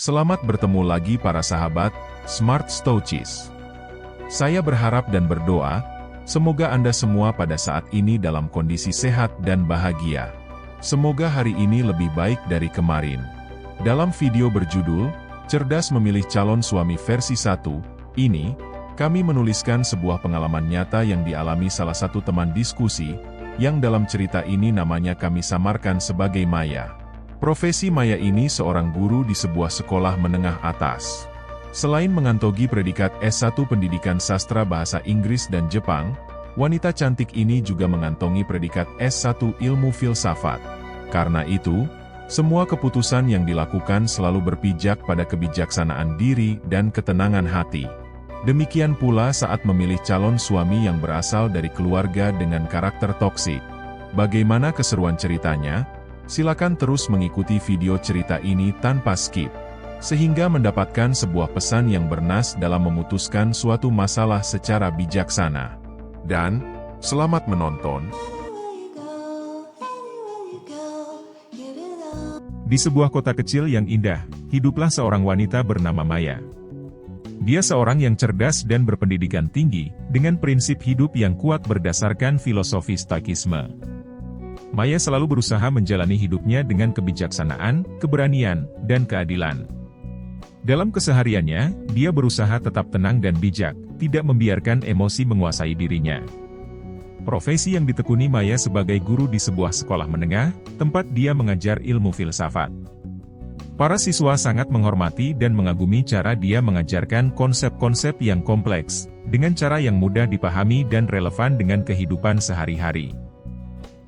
Selamat bertemu lagi para sahabat, Smart Stoicis. Saya berharap dan berdoa, semoga Anda semua pada saat ini dalam kondisi sehat dan bahagia. Semoga hari ini lebih baik dari kemarin. Dalam video berjudul, Cerdas Memilih Calon Suami versi 1, ini, kami menuliskan sebuah pengalaman nyata yang dialami salah satu teman diskusi, yang dalam cerita ini namanya kami samarkan sebagai Maya. Profesi Maya ini seorang guru di sebuah sekolah menengah atas. Selain mengantongi predikat S1 Pendidikan Sastra Bahasa Inggris dan Jepang, wanita cantik ini juga mengantongi predikat S1 Ilmu Filsafat. Karena itu, semua keputusan yang dilakukan selalu berpijak pada kebijaksanaan diri dan ketenangan hati. Demikian pula saat memilih calon suami yang berasal dari keluarga dengan karakter toksik. Bagaimana keseruan ceritanya? Silakan terus mengikuti video cerita ini tanpa skip, sehingga mendapatkan sebuah pesan yang bernas dalam memutuskan suatu masalah secara bijaksana. Dan, selamat menonton. Di sebuah kota kecil yang indah, hiduplah seorang wanita bernama Maya. Dia seorang yang cerdas dan berpendidikan tinggi, dengan prinsip hidup yang kuat berdasarkan filosofi Stoikisme. Maya selalu berusaha menjalani hidupnya dengan kebijaksanaan, keberanian, dan keadilan. Dalam kesehariannya, dia berusaha tetap tenang dan bijak, tidak membiarkan emosi menguasai dirinya. Profesi yang ditekuni Maya sebagai guru di sebuah sekolah menengah, tempat dia mengajar ilmu filsafat. Para siswa sangat menghormati dan mengagumi cara dia mengajarkan konsep-konsep yang kompleks, dengan cara yang mudah dipahami dan relevan dengan kehidupan sehari-hari.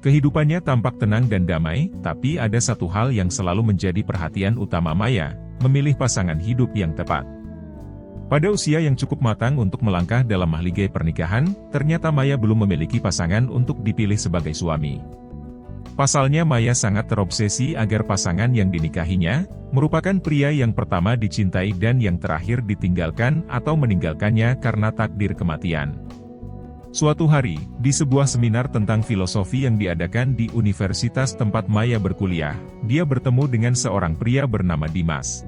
Kehidupannya tampak tenang dan damai, tapi ada satu hal yang selalu menjadi perhatian utama Maya, memilih pasangan hidup yang tepat. Pada usia yang cukup matang untuk melangkah dalam mahligai pernikahan, ternyata Maya belum memiliki pasangan untuk dipilih sebagai suami. Pasalnya Maya sangat terobsesi agar pasangan yang dinikahinya, merupakan pria yang pertama dicintai dan yang terakhir ditinggalkan atau meninggalkannya karena takdir kematian. Suatu hari, di sebuah seminar tentang filosofi yang diadakan di universitas tempat Maya berkuliah, dia bertemu dengan seorang pria bernama Dimas.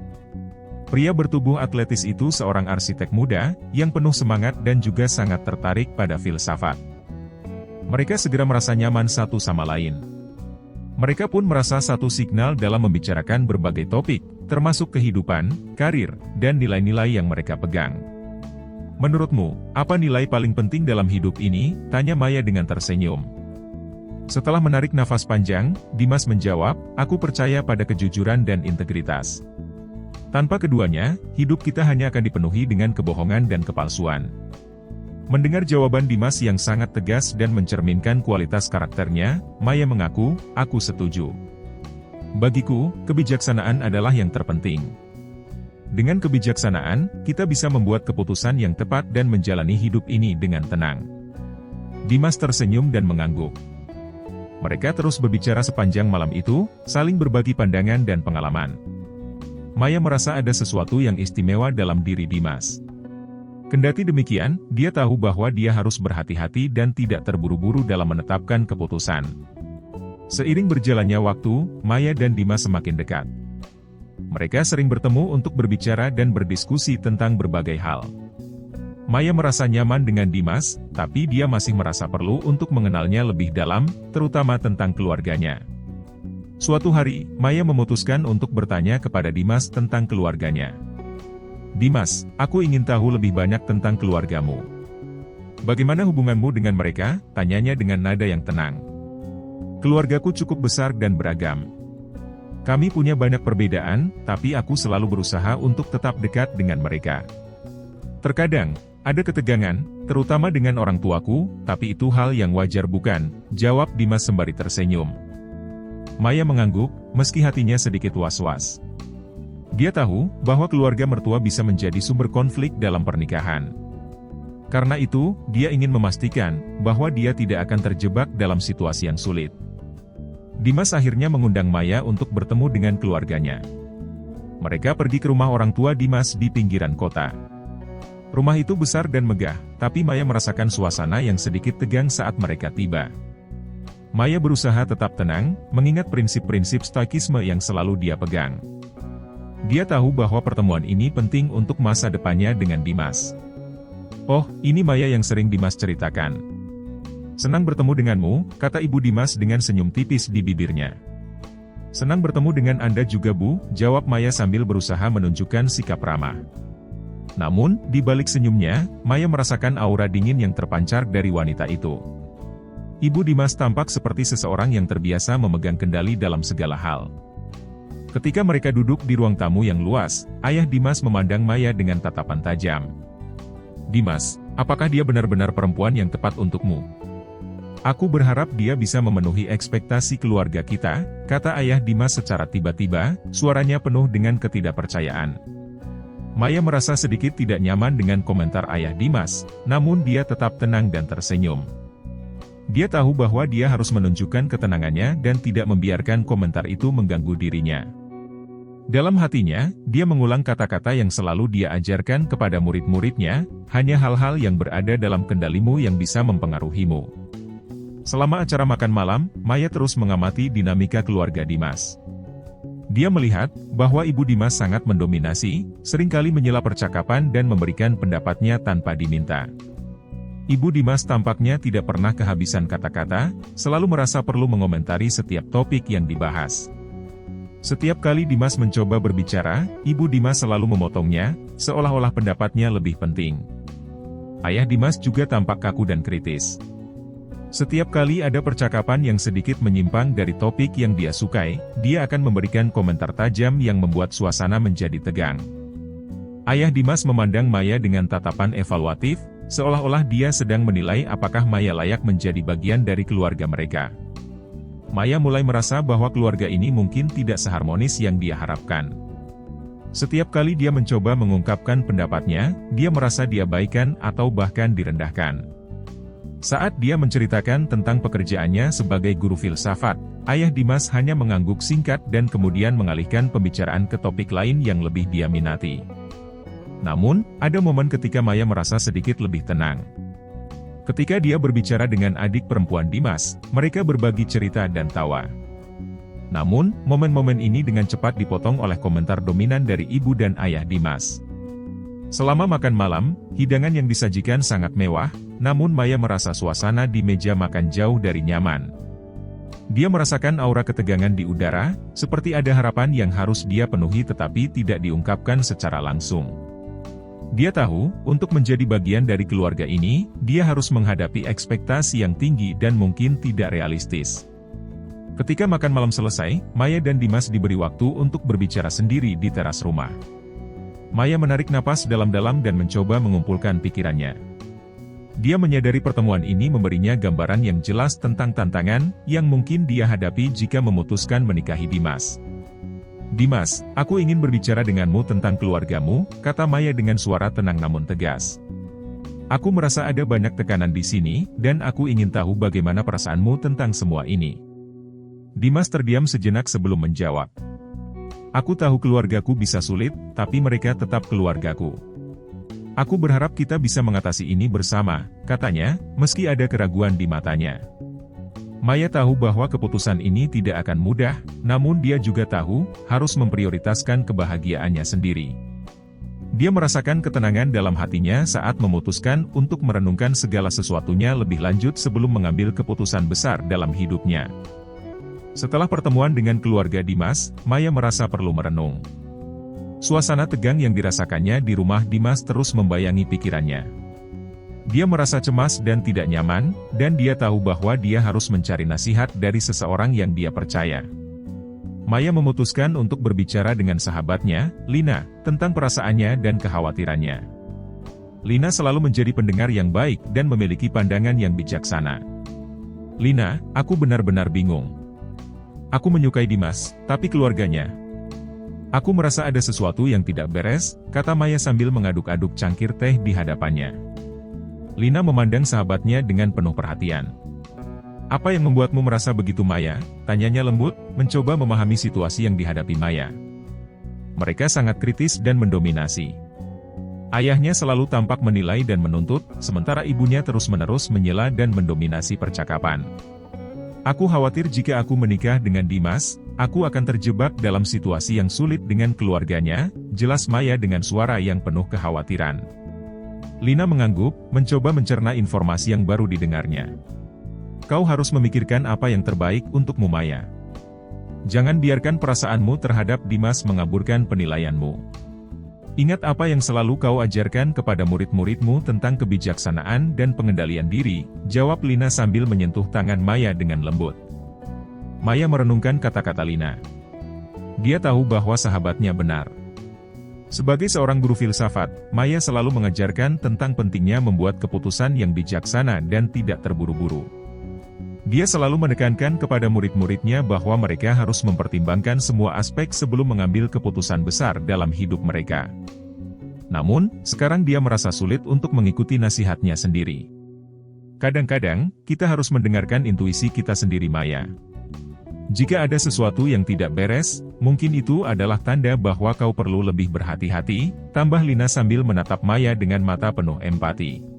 Pria bertubuh atletis itu seorang arsitek muda, yang penuh semangat dan juga sangat tertarik pada filsafat. Mereka segera merasa nyaman satu sama lain. Mereka pun merasa satu signal dalam membicarakan berbagai topik, termasuk kehidupan, karir, dan nilai-nilai yang mereka pegang. Menurutmu, apa nilai paling penting dalam hidup ini? Tanya Maya dengan tersenyum. Setelah menarik nafas panjang, Dimas menjawab, aku percaya pada kejujuran dan integritas. Tanpa keduanya, hidup kita hanya akan dipenuhi dengan kebohongan dan kepalsuan. Mendengar jawaban Dimas yang sangat tegas dan mencerminkan kualitas karakternya, Maya mengaku, aku setuju. Bagiku, kebijaksanaan adalah yang terpenting. Dengan kebijaksanaan, kita bisa membuat keputusan yang tepat dan menjalani hidup ini dengan tenang. Dimas tersenyum dan mengangguk. Mereka terus berbicara sepanjang malam itu, saling berbagi pandangan dan pengalaman. Maya merasa ada sesuatu yang istimewa dalam diri Dimas. Kendati demikian, dia tahu bahwa dia harus berhati-hati dan tidak terburu-buru dalam menetapkan keputusan. Seiring berjalannya waktu, Maya dan Dimas semakin dekat. Mereka sering bertemu untuk berbicara dan berdiskusi tentang berbagai hal. Maya merasa nyaman dengan Dimas, tapi dia masih merasa perlu untuk mengenalnya lebih dalam, terutama tentang keluarganya. Suatu hari, Maya memutuskan untuk bertanya kepada Dimas tentang keluarganya. Dimas, aku ingin tahu lebih banyak tentang keluargamu. Bagaimana hubunganmu dengan mereka? Tanyanya dengan nada yang tenang. Keluargaku cukup besar dan beragam. Kami punya banyak perbedaan, tapi aku selalu berusaha untuk tetap dekat dengan mereka. Terkadang, ada ketegangan, terutama dengan orang tuaku, tapi itu hal yang wajar bukan? Jawab Dimas sembari tersenyum. Maya mengangguk, meski hatinya sedikit was-was. Dia tahu, bahwa keluarga mertua bisa menjadi sumber konflik dalam pernikahan. Karena itu, dia ingin memastikan, bahwa dia tidak akan terjebak dalam situasi yang sulit. Dimas akhirnya mengundang Maya untuk bertemu dengan keluarganya. Mereka pergi ke rumah orang tua Dimas di pinggiran kota. Rumah itu besar dan megah, tapi Maya merasakan suasana yang sedikit tegang saat mereka tiba. Maya berusaha tetap tenang, mengingat prinsip-prinsip Stoikisme yang selalu dia pegang. Dia tahu bahwa pertemuan ini penting untuk masa depannya dengan Dimas. "Oh, ini Maya yang sering Dimas ceritakan. Senang bertemu denganmu," kata Ibu Dimas dengan senyum tipis di bibirnya. "Senang bertemu dengan Anda juga, Bu," jawab Maya sambil berusaha menunjukkan sikap ramah. Namun, di balik senyumnya, Maya merasakan aura dingin yang terpancar dari wanita itu. Ibu Dimas tampak seperti seseorang yang terbiasa memegang kendali dalam segala hal. Ketika mereka duduk di ruang tamu yang luas, ayah Dimas memandang Maya dengan tatapan tajam. "Dimas, apakah dia benar-benar perempuan yang tepat untukmu? Aku berharap dia bisa memenuhi ekspektasi keluarga kita," kata ayah Dimas secara tiba-tiba, suaranya penuh dengan ketidakpercayaan. Maya merasa sedikit tidak nyaman dengan komentar ayah Dimas, namun dia tetap tenang dan tersenyum. Dia tahu bahwa dia harus menunjukkan ketenangannya dan tidak membiarkan komentar itu mengganggu dirinya. Dalam hatinya, dia mengulang kata-kata yang selalu dia ajarkan kepada murid-muridnya, "Hanya hal-hal yang berada dalam kendalimu yang bisa mempengaruhimu." Selama acara makan malam, Maya terus mengamati dinamika keluarga Dimas. Dia melihat bahwa Ibu Dimas sangat mendominasi, seringkali menyela percakapan dan memberikan pendapatnya tanpa diminta. Ibu Dimas tampaknya tidak pernah kehabisan kata-kata, selalu merasa perlu mengomentari setiap topik yang dibahas. Setiap kali Dimas mencoba berbicara, Ibu Dimas selalu memotongnya, seolah-olah pendapatnya lebih penting. Ayah Dimas juga tampak kaku dan kritis. Setiap kali ada percakapan yang sedikit menyimpang dari topik yang dia sukai, dia akan memberikan komentar tajam yang membuat suasana menjadi tegang. Ayah Dimas memandang Maya dengan tatapan evaluatif, seolah-olah dia sedang menilai apakah Maya layak menjadi bagian dari keluarga mereka. Maya mulai merasa bahwa keluarga ini mungkin tidak seharmonis yang dia harapkan. Setiap kali dia mencoba mengungkapkan pendapatnya, dia merasa diabaikan atau bahkan direndahkan. Saat dia menceritakan tentang pekerjaannya sebagai guru filsafat, ayah Dimas hanya mengangguk singkat dan kemudian mengalihkan pembicaraan ke topik lain yang lebih dia minati. Namun, ada momen ketika Maya merasa sedikit lebih tenang. Ketika dia berbicara dengan adik perempuan Dimas, mereka berbagi cerita dan tawa. Namun, momen-momen ini dengan cepat dipotong oleh komentar dominan dari ibu dan ayah Dimas. Selama makan malam, hidangan yang disajikan sangat mewah, namun Maya merasa suasana di meja makan jauh dari nyaman. Dia merasakan aura ketegangan di udara, seperti ada harapan yang harus dia penuhi tetapi tidak diungkapkan secara langsung. Dia tahu, untuk menjadi bagian dari keluarga ini, dia harus menghadapi ekspektasi yang tinggi dan mungkin tidak realistis. Ketika makan malam selesai, Maya dan Dimas diberi waktu untuk berbicara sendiri di teras rumah. Maya menarik napas dalam-dalam dan mencoba mengumpulkan pikirannya. Dia menyadari pertemuan ini memberinya gambaran yang jelas tentang tantangan yang mungkin dia hadapi jika memutuskan menikahi Dimas. "Dimas, aku ingin berbicara denganmu tentang keluargamu," kata Maya dengan suara tenang namun tegas. "Aku merasa ada banyak tekanan di sini, dan aku ingin tahu bagaimana perasaanmu tentang semua ini." Dimas terdiam sejenak sebelum menjawab. "Aku tahu keluargaku bisa sulit, tapi mereka tetap keluargaku. Aku berharap kita bisa mengatasi ini bersama," katanya, meski ada keraguan di matanya. Maya tahu bahwa keputusan ini tidak akan mudah, namun dia juga tahu, harus memprioritaskan kebahagiaannya sendiri. Dia merasakan ketenangan dalam hatinya saat memutuskan untuk merenungkan segala sesuatunya lebih lanjut sebelum mengambil keputusan besar dalam hidupnya. Setelah pertemuan dengan keluarga Dimas, Maya merasa perlu merenung. Suasana tegang yang dirasakannya di rumah Dimas terus membayangi pikirannya. Dia merasa cemas dan tidak nyaman, dan dia tahu bahwa dia harus mencari nasihat dari seseorang yang dia percaya. Maya memutuskan untuk berbicara dengan sahabatnya, Lina, tentang perasaannya dan kekhawatirannya. Lina selalu menjadi pendengar yang baik dan memiliki pandangan yang bijaksana. "Lina, aku benar-benar bingung. Aku menyukai Dimas, tapi keluarganya. Aku merasa ada sesuatu yang tidak beres," kata Maya sambil mengaduk-aduk cangkir teh di hadapannya. Lina memandang sahabatnya dengan penuh perhatian. "Apa yang membuatmu merasa begitu, Maya?" tanyanya lembut, mencoba memahami situasi yang dihadapi Maya. Mereka sangat kritis dan mendominasi. Ayahnya selalu tampak menilai dan menuntut, sementara ibunya terus-menerus menyela dan mendominasi percakapan. Aku khawatir jika aku menikah dengan Dimas, aku akan terjebak dalam situasi yang sulit dengan keluarganya, jelas Maya dengan suara yang penuh kekhawatiran. Lina mengangguk, mencoba mencerna informasi yang baru didengarnya. Kau harus memikirkan apa yang terbaik untukmu Maya. Jangan biarkan perasaanmu terhadap Dimas mengaburkan penilaianmu. Ingat apa yang selalu kau ajarkan kepada murid-muridmu tentang kebijaksanaan dan pengendalian diri, jawab Lina sambil menyentuh tangan Maya dengan lembut. Maya merenungkan kata-kata Lina. Dia tahu bahwa sahabatnya benar. Sebagai seorang guru filsafat, Maya selalu mengajarkan tentang pentingnya membuat keputusan yang bijaksana dan tidak terburu-buru. Dia selalu menekankan kepada murid-muridnya bahwa mereka harus mempertimbangkan semua aspek sebelum mengambil keputusan besar dalam hidup mereka. Namun, sekarang dia merasa sulit untuk mengikuti nasihatnya sendiri. Kadang-kadang, kita harus mendengarkan intuisi kita sendiri Maya. Jika ada sesuatu yang tidak beres, mungkin itu adalah tanda bahwa kau perlu lebih berhati-hati, tambah Lina sambil menatap Maya dengan mata penuh empati.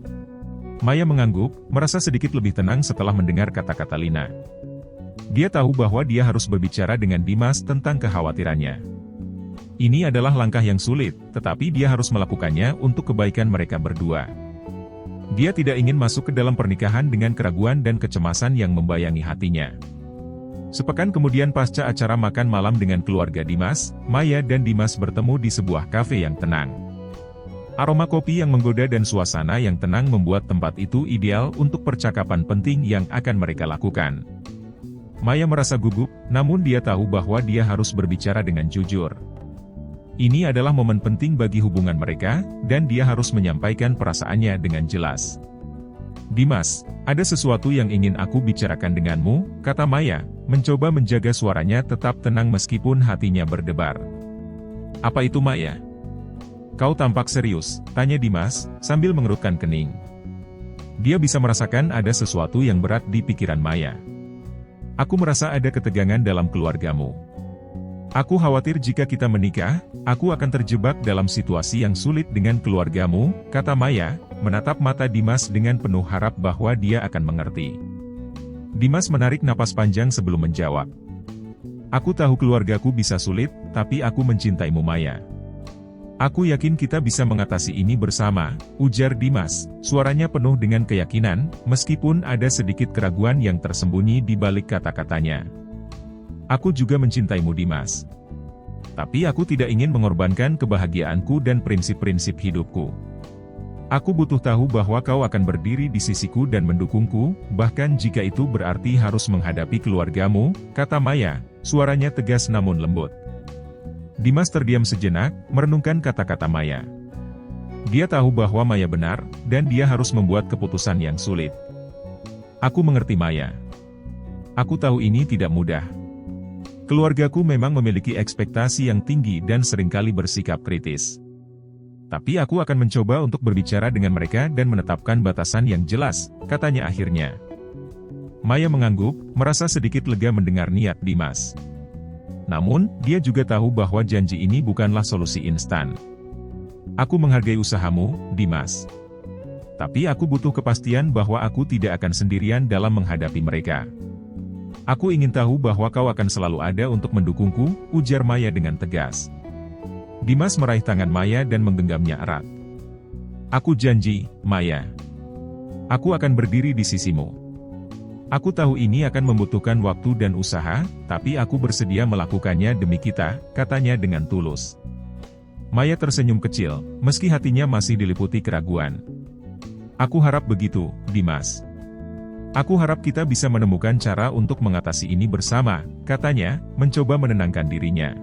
Maya mengangguk, merasa sedikit lebih tenang setelah mendengar kata-kata Lina. Dia tahu bahwa dia harus berbicara dengan Dimas tentang kekhawatirannya. Ini adalah langkah yang sulit, tetapi dia harus melakukannya untuk kebaikan mereka berdua. Dia tidak ingin masuk ke dalam pernikahan dengan keraguan dan kecemasan yang membayangi hatinya. Sepekan kemudian pasca acara makan malam dengan keluarga Dimas, Maya dan Dimas bertemu di sebuah kafe yang tenang. Aroma kopi yang menggoda dan suasana yang tenang membuat tempat itu ideal untuk percakapan penting yang akan mereka lakukan. Maya merasa gugup, namun dia tahu bahwa dia harus berbicara dengan jujur. Ini adalah momen penting bagi hubungan mereka, dan dia harus menyampaikan perasaannya dengan jelas. Dimas, ada sesuatu yang ingin aku bicarakan denganmu, kata Maya, mencoba menjaga suaranya tetap tenang meskipun hatinya berdebar. Apa itu Maya? Kau tampak serius, tanya Dimas, sambil mengerutkan kening. Dia bisa merasakan ada sesuatu yang berat di pikiran Maya. Aku merasa ada ketegangan dalam keluargamu. Aku khawatir jika kita menikah, aku akan terjebak dalam situasi yang sulit dengan keluargamu, kata Maya, menatap mata Dimas dengan penuh harap bahwa dia akan mengerti. Dimas menarik napas panjang sebelum menjawab. Aku tahu keluargaku bisa sulit, tapi aku mencintaimu Maya. Aku yakin kita bisa mengatasi ini bersama, ujar Dimas, suaranya penuh dengan keyakinan, meskipun ada sedikit keraguan yang tersembunyi di balik kata-katanya. Aku juga mencintaimu Dimas. Tapi aku tidak ingin mengorbankan kebahagiaanku dan prinsip-prinsip hidupku. Aku butuh tahu bahwa kau akan berdiri di sisiku dan mendukungku, bahkan jika itu berarti harus menghadapi keluargamu, kata Maya, suaranya tegas namun lembut. Dimas terdiam sejenak, merenungkan kata-kata Maya. Dia tahu bahwa Maya benar, dan dia harus membuat keputusan yang sulit. Aku mengerti Maya. Aku tahu ini tidak mudah. Keluargaku memang memiliki ekspektasi yang tinggi dan seringkali bersikap kritis. Tapi aku akan mencoba untuk berbicara dengan mereka dan menetapkan batasan yang jelas, katanya akhirnya. Maya mengangguk, merasa sedikit lega mendengar niat Dimas. Namun, dia juga tahu bahwa janji ini bukanlah solusi instan. Aku menghargai usahamu, Dimas. Tapi aku butuh kepastian bahwa aku tidak akan sendirian dalam menghadapi mereka. Aku ingin tahu bahwa kau akan selalu ada untuk mendukungku, ujar Maya dengan tegas. Dimas meraih tangan Maya dan menggenggamnya erat. Aku janji, Maya. Aku akan berdiri di sisimu. Aku tahu ini akan membutuhkan waktu dan usaha, tapi aku bersedia melakukannya demi kita, katanya dengan tulus. Maya tersenyum kecil, meski hatinya masih diliputi keraguan. Aku harap begitu, Dimas. Aku harap kita bisa menemukan cara untuk mengatasi ini bersama, katanya, mencoba menenangkan dirinya.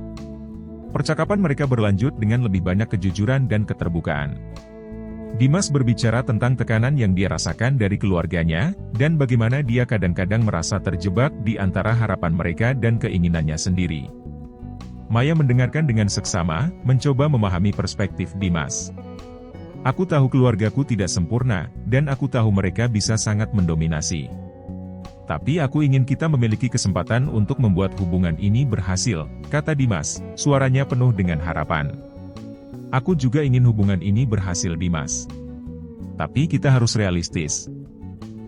Percakapan mereka berlanjut dengan lebih banyak kejujuran dan keterbukaan. Dimas berbicara tentang tekanan yang dia rasakan dari keluarganya, dan bagaimana dia kadang-kadang merasa terjebak di antara harapan mereka dan keinginannya sendiri. Maya mendengarkan dengan seksama, mencoba memahami perspektif Dimas. Aku tahu keluargaku tidak sempurna, dan aku tahu mereka bisa sangat mendominasi. Tapi aku ingin kita memiliki kesempatan untuk membuat hubungan ini berhasil, kata Dimas, suaranya penuh dengan harapan. Aku juga ingin hubungan ini berhasil Dimas. Tapi kita harus realistis.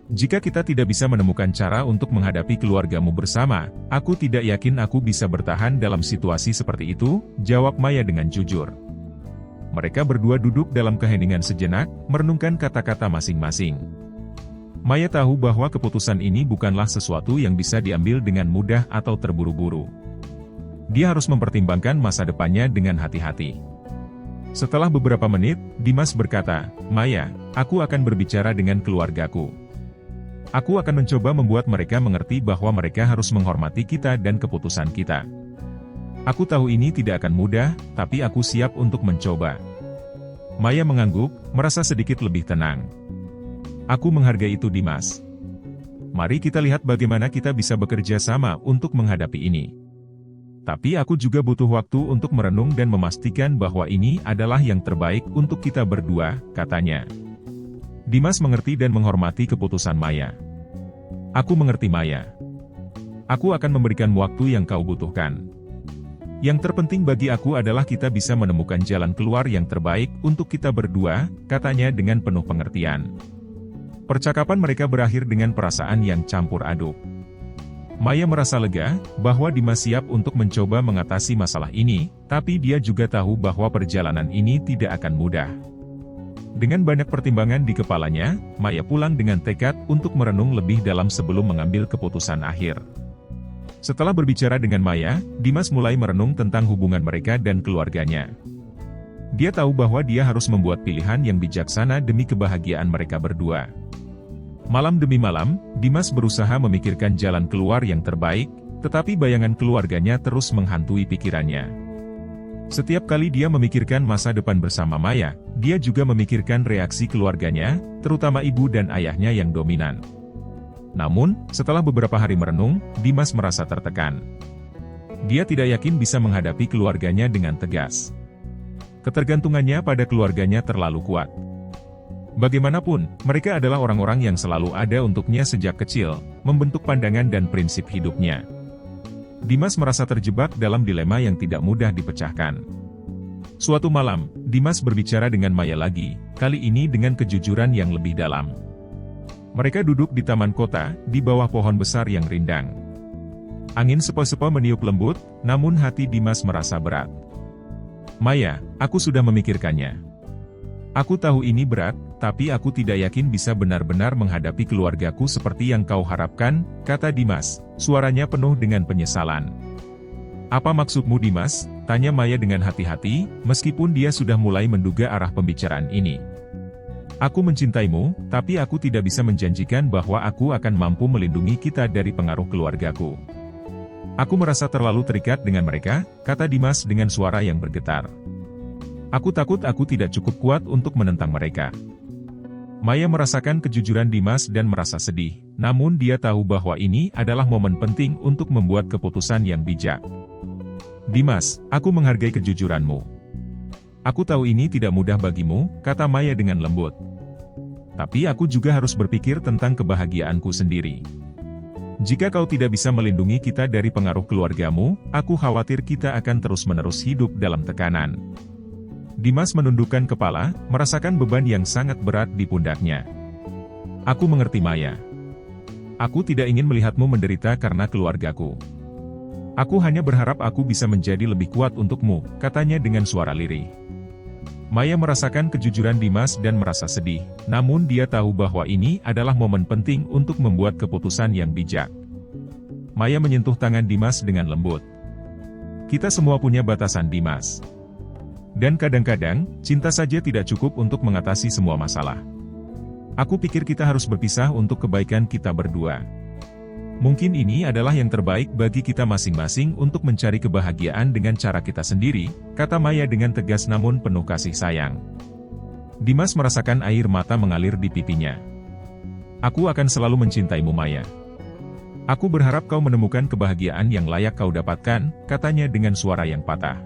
Jika kita tidak bisa menemukan cara untuk menghadapi keluargamu bersama, aku tidak yakin aku bisa bertahan dalam situasi seperti itu, jawab Maya dengan jujur. Mereka berdua duduk dalam keheningan sejenak, merenungkan kata-kata masing-masing. Maya tahu bahwa keputusan ini bukanlah sesuatu yang bisa diambil dengan mudah atau terburu-buru. Dia harus mempertimbangkan masa depannya dengan hati-hati. Setelah beberapa menit, Dimas berkata, "Maya, aku akan berbicara dengan keluargaku. Aku akan mencoba membuat mereka mengerti bahwa mereka harus menghormati kita dan keputusan kita. Aku tahu ini tidak akan mudah, tapi aku siap untuk mencoba." Maya mengangguk, merasa sedikit lebih tenang. "Aku menghargai itu, Dimas. Mari kita lihat bagaimana kita bisa bekerja sama untuk menghadapi ini. Tapi aku juga butuh waktu untuk merenung dan memastikan bahwa ini adalah yang terbaik untuk kita berdua," katanya. Dimas mengerti dan menghormati keputusan Maya. "Aku mengerti, Maya. Aku akan memberikan waktu yang kau butuhkan. Yang terpenting bagi aku adalah kita bisa menemukan jalan keluar yang terbaik untuk kita berdua," katanya dengan penuh pengertian. Percakapan mereka berakhir dengan perasaan yang campur aduk. Maya merasa lega bahwa Dimas siap untuk mencoba mengatasi masalah ini, tapi dia juga tahu bahwa perjalanan ini tidak akan mudah. Dengan banyak pertimbangan di kepalanya, Maya pulang dengan tekad untuk merenung lebih dalam sebelum mengambil keputusan akhir. Setelah berbicara dengan Maya, Dimas mulai merenung tentang hubungan mereka dan keluarganya. Dia tahu bahwa dia harus membuat pilihan yang bijaksana demi kebahagiaan mereka berdua. Malam demi malam, Dimas berusaha memikirkan jalan keluar yang terbaik, tetapi bayangan keluarganya terus menghantui pikirannya. Setiap kali dia memikirkan masa depan bersama Maya, dia juga memikirkan reaksi keluarganya, terutama ibu dan ayahnya yang dominan. Namun, setelah beberapa hari merenung, Dimas merasa tertekan. Dia tidak yakin bisa menghadapi keluarganya dengan tegas. Ketergantungannya pada keluarganya terlalu kuat. Bagaimanapun, mereka adalah orang-orang yang selalu ada untuknya sejak kecil, membentuk pandangan dan prinsip hidupnya. Dimas merasa terjebak dalam dilema yang tidak mudah dipecahkan. Suatu malam, Dimas berbicara dengan Maya lagi, kali ini dengan kejujuran yang lebih dalam. Mereka duduk di taman kota, di bawah pohon besar yang rindang. Angin sepo-sepo meniup lembut, namun hati Dimas merasa berat. "Maya, aku sudah memikirkannya. Aku tahu ini berat, tapi aku tidak yakin bisa benar-benar menghadapi keluargaku seperti yang kau harapkan," kata Dimas, suaranya penuh dengan penyesalan. "Apa maksudmu, Dimas?" tanya Maya dengan hati-hati, meskipun dia sudah mulai menduga arah pembicaraan ini. "Aku mencintaimu, tapi aku tidak bisa menjanjikan bahwa aku akan mampu melindungi kita dari pengaruh keluargaku. Aku merasa terlalu terikat dengan mereka," kata Dimas dengan suara yang bergetar. "Aku takut aku tidak cukup kuat untuk menentang mereka." Maya merasakan kejujuran Dimas dan merasa sedih, namun dia tahu bahwa ini adalah momen penting untuk membuat keputusan yang bijak. "Dimas, aku menghargai kejujuranmu. Aku tahu ini tidak mudah bagimu," kata Maya dengan lembut. "Tapi aku juga harus berpikir tentang kebahagiaanku sendiri. Jika kau tidak bisa melindungi kita dari pengaruh keluargamu, aku khawatir kita akan terus-menerus hidup dalam tekanan." Dimas menundukkan kepala, merasakan beban yang sangat berat di pundaknya. "Aku mengerti, Maya. Aku tidak ingin melihatmu menderita karena keluargaku. Aku hanya berharap aku bisa menjadi lebih kuat untukmu," katanya dengan suara lirih. Maya merasakan kejujuran Dimas dan merasa sedih, namun dia tahu bahwa ini adalah momen penting untuk membuat keputusan yang bijak. Maya menyentuh tangan Dimas dengan lembut. "Kita semua punya batasan, Dimas. Dan kadang-kadang, cinta saja tidak cukup untuk mengatasi semua masalah. Aku pikir kita harus berpisah untuk kebaikan kita berdua. Mungkin ini adalah yang terbaik bagi kita masing-masing untuk mencari kebahagiaan dengan cara kita sendiri," kata Maya dengan tegas namun penuh kasih sayang. Dimas merasakan air mata mengalir di pipinya. "Aku akan selalu mencintaimu, Maya. Aku berharap kau menemukan kebahagiaan yang layak kau dapatkan," katanya dengan suara yang patah.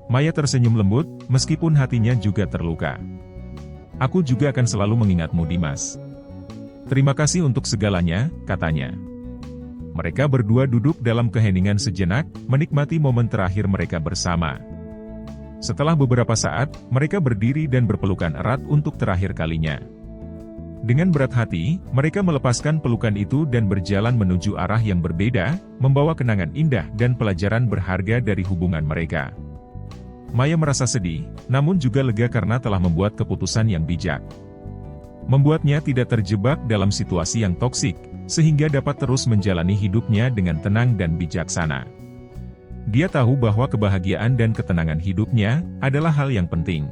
Maya tersenyum lembut, meskipun hatinya juga terluka. "Aku juga akan selalu mengingatmu, Dimas. Terima kasih untuk segalanya," katanya. Mereka berdua duduk dalam keheningan sejenak, menikmati momen terakhir mereka bersama. Setelah beberapa saat, mereka berdiri dan berpelukan erat untuk terakhir kalinya. Dengan berat hati, mereka melepaskan pelukan itu dan berjalan menuju arah yang berbeda, membawa kenangan indah dan pelajaran berharga dari hubungan mereka. Maya merasa sedih, namun juga lega karena telah membuat keputusan yang bijak. Membuatnya tidak terjebak dalam situasi yang toksik, sehingga dapat terus menjalani hidupnya dengan tenang dan bijaksana. Dia tahu bahwa kebahagiaan dan ketenangan hidupnya adalah hal yang penting.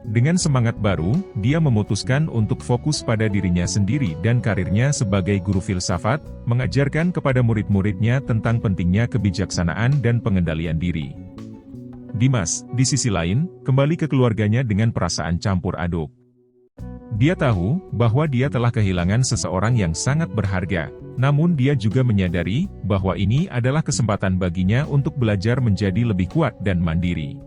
Dengan semangat baru, dia memutuskan untuk fokus pada dirinya sendiri dan karirnya sebagai guru filsafat, mengajarkan kepada murid-muridnya tentang pentingnya kebijaksanaan dan pengendalian diri. Dimas, di sisi lain, kembali ke keluarganya dengan perasaan campur aduk. Dia tahu bahwa dia telah kehilangan seseorang yang sangat berharga, namun dia juga menyadari bahwa ini adalah kesempatan baginya untuk belajar menjadi lebih kuat dan mandiri.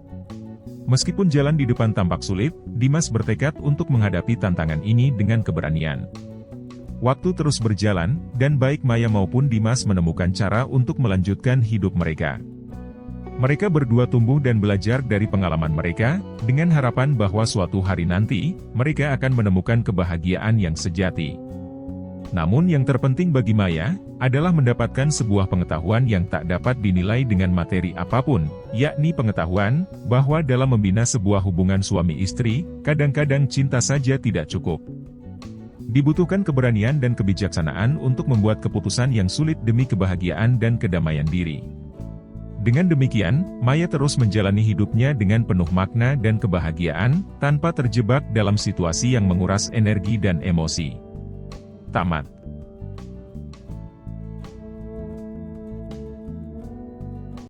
Meskipun jalan di depan tampak sulit, Dimas bertekad untuk menghadapi tantangan ini dengan keberanian. Waktu terus berjalan, dan baik Maya maupun Dimas menemukan cara untuk melanjutkan hidup mereka. Mereka berdua tumbuh dan belajar dari pengalaman mereka, dengan harapan bahwa suatu hari nanti, mereka akan menemukan kebahagiaan yang sejati. Namun yang terpenting bagi Maya, adalah mendapatkan sebuah pengetahuan yang tak dapat dinilai dengan materi apapun, yakni pengetahuan, bahwa dalam membina sebuah hubungan suami istri, kadang-kadang cinta saja tidak cukup. Dibutuhkan keberanian dan kebijaksanaan untuk membuat keputusan yang sulit demi kebahagiaan dan kedamaian diri. Dengan demikian, Maya terus menjalani hidupnya dengan penuh makna dan kebahagiaan, tanpa terjebak dalam situasi yang menguras energi dan emosi. Tamat.